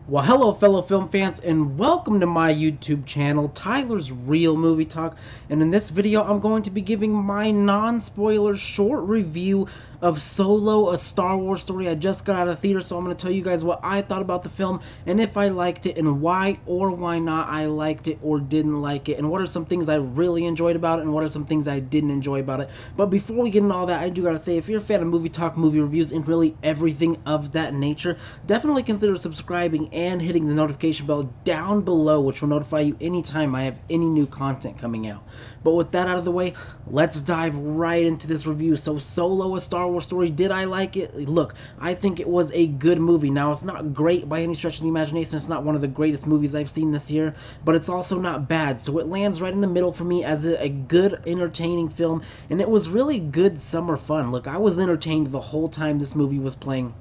Well, hello, fellow film fans, and welcome to my YouTube channel, Tyler's Real Movie Talk. And in this video, I'm going to be giving my non-spoiler short review of Solo, a Star Wars story. I just got out of theater, so I'm going to tell you guys what I thought about the film, and if I liked it, and why or why not I liked it or didn't like it, and what are some things I really enjoyed about it, and what are some things I didn't enjoy about it. But before we get into all that, I do got to say, if you're a fan of movie talk, movie reviews, and really everything of that nature, definitely consider subscribing and hitting the notification bell down below, which will notify you anytime I have any new content coming out. But with that out of the way, let's dive right into this review. So Solo, a Star Wars story, did I like it? Look, I think it was a good movie. Now, it's not great by any stretch of the imagination. It's not one of the greatest movies I've seen this year, but it's also not bad. So it lands right in the middle for me as a good, entertaining film, and it was really good summer fun. Look, I was entertained the whole time this movie was playing.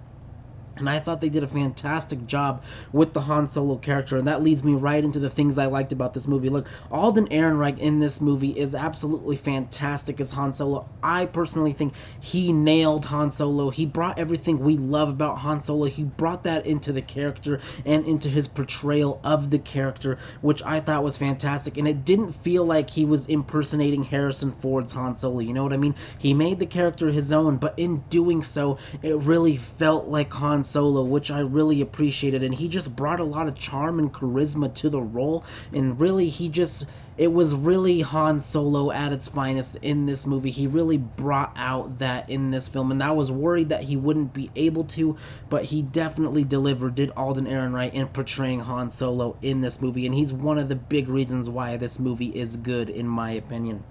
And I thought they did a fantastic job with the Han Solo character, and that leads me right into the things I liked about this movie. Look, Alden Ehrenreich in this movie is absolutely fantastic as Han Solo. I personally think he nailed Han Solo. He brought everything we love about Han Solo. He brought that into the character and into his portrayal of the character, which I thought was fantastic. And it didn't feel like he was impersonating Harrison Ford's Han Solo. You know what I mean? He made the character his own, but in doing so, it really felt like Han Solo, which I really appreciated, and he just brought a lot of charm and charisma to the role, and really it was really Han Solo at its finest in this movie. He really brought out that in this film, and I was worried that he wouldn't be able to, but he definitely delivered, did Alden Ehrenreich, in portraying Han Solo in this movie, and he's one of the big reasons why this movie is good, in my opinion.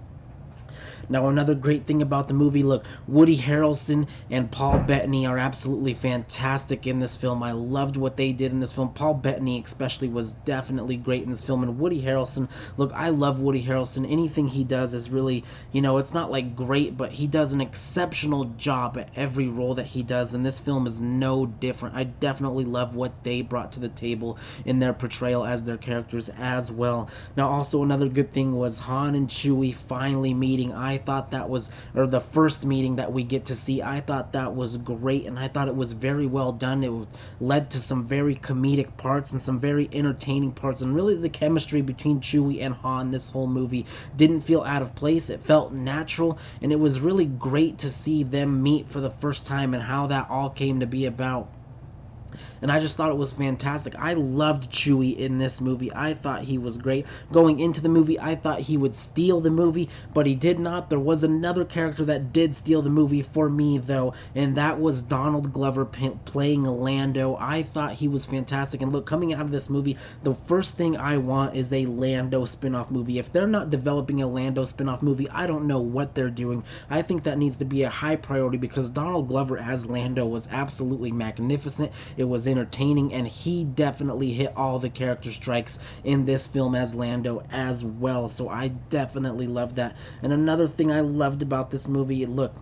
Now, another great thing about the movie, look, Woody Harrelson and Paul Bettany are absolutely fantastic in this film. I loved what they did in this film. Paul Bettany especially was definitely great in this film. And Woody Harrelson, look, I love Woody Harrelson. Anything he does is really, it's not like great, but he does an exceptional job at every role that he does. And this film is no different. I definitely love what they brought to the table in their portrayal as their characters as well. Now, also another good thing was Han and Chewie finally meeting. I thought that was, or the first meeting that we get to see, I thought that was great, and I thought it was very well done. It led to some very comedic parts and some very entertaining parts, and really the chemistry between Chewie and Han this whole movie didn't feel out of place. It felt natural, and it was really great to see them meet for the first time and how that all came to be about. And I just thought it was fantastic. I loved Chewie in this movie. I thought he was great. Going into the movie, I thought he would steal the movie, but he did not. There was another character that did steal the movie for me, though, and that was Donald Glover playing Lando. I thought he was fantastic. And look, coming out of this movie, the first thing I want is a Lando spin-off movie. If they're not developing a Lando spin-off movie, I don't know what they're doing. I think that needs to be a high priority because Donald Glover as Lando was absolutely magnificent. It was entertaining, and he definitely hit all the character strikes in this film as Lando as well. So I definitely loved that. And another thing I loved about this movie, look,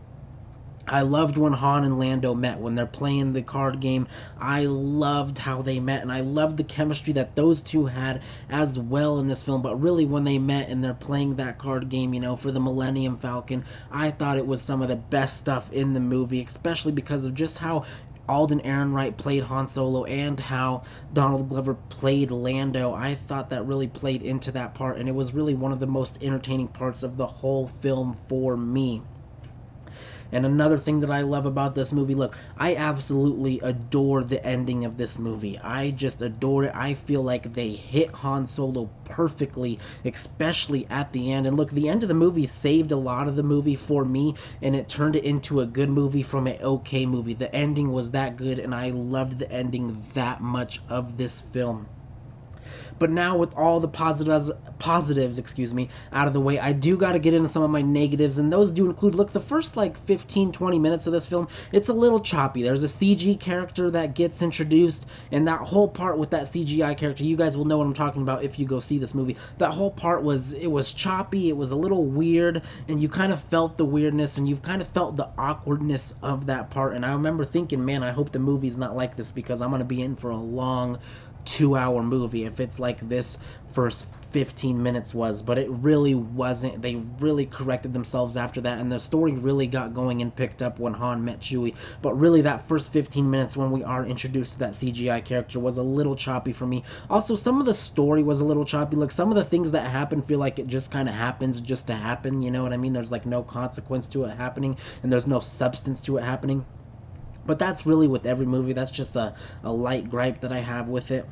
I loved when Han and Lando met, when they're playing the card game. I loved how they met, and I loved the chemistry that those two had as well in this film. But really, when they met and they're playing that card game, for the Millennium Falcon, I thought it was some of the best stuff in the movie, especially because of just how Alden Ehrenreich played Han Solo and how Donald Glover played Lando. I thought that really played into that part, and it was really one of the most entertaining parts of the whole film for me. And another thing that I love about this movie, look, I absolutely adore the ending of this movie. I just adore it. I feel like they hit Han Solo perfectly, especially at the end. And look, the end of the movie saved a lot of the movie for me, and it turned it into a good movie from an okay movie. The ending was that good, and I loved the ending that much of this film. But now with all the positives, out of the way, I do got to get into some of my negatives, and those do include, look, the first like 15-20 minutes of this film, it's a little choppy. There's a CG character that gets introduced, and that whole part with that CGI character, you guys will know what I'm talking about if you go see this movie. That whole part was choppy, it was a little weird, and you kind of felt the weirdness, and you kind of felt the awkwardness of that part. And I remember thinking, man, I hope the movie's not like this, because I'm going to be in for a long 2-hour movie if it's like this first 15 minutes was, but it really wasn't. They really corrected themselves after that, and the story really got going and picked up when Han met Chewie. But really, that first 15 minutes when we are introduced to that CGI character was a little choppy for me. Also, some of the story was a little choppy. Like, some of the things that happen feel like it just kind of happens just to happen, you know what I mean? There's like no consequence to it happening, and there's no substance to it happening. But that's really with every movie. That's just a light gripe that I have with it.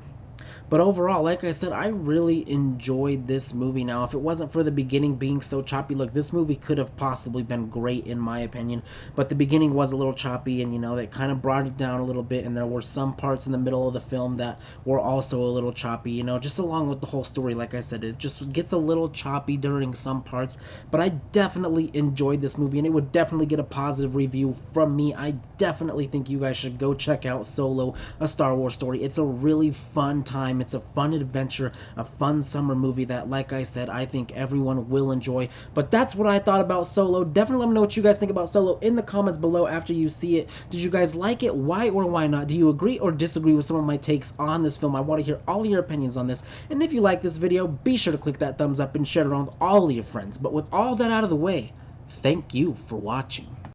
But overall, like I said, I really enjoyed this movie. Now, if it wasn't for the beginning being so choppy, look, this movie could have possibly been great in my opinion. But the beginning was a little choppy, and, you know, that kind of brought it down a little bit. And there were some parts in the middle of the film that were also a little choppy, you know, just along with the whole story. Like I said, it just gets a little choppy during some parts. But I definitely enjoyed this movie, and it would definitely get a positive review from me. I definitely think you guys should go check out Solo, A Star Wars Story. It's a really fun time. It's a fun adventure, a fun summer movie that, like I said, I think everyone will enjoy. But that's what I thought about Solo. Definitely let me know what you guys think about Solo in the comments below after you see it. Did you guys like it? Why or why not? Do you agree or disagree with some of my takes on this film? I want to hear all of your opinions on this. And if you like this video, be sure to click that thumbs up and share it around with all of your friends. But with all that out of the way, thank you for watching.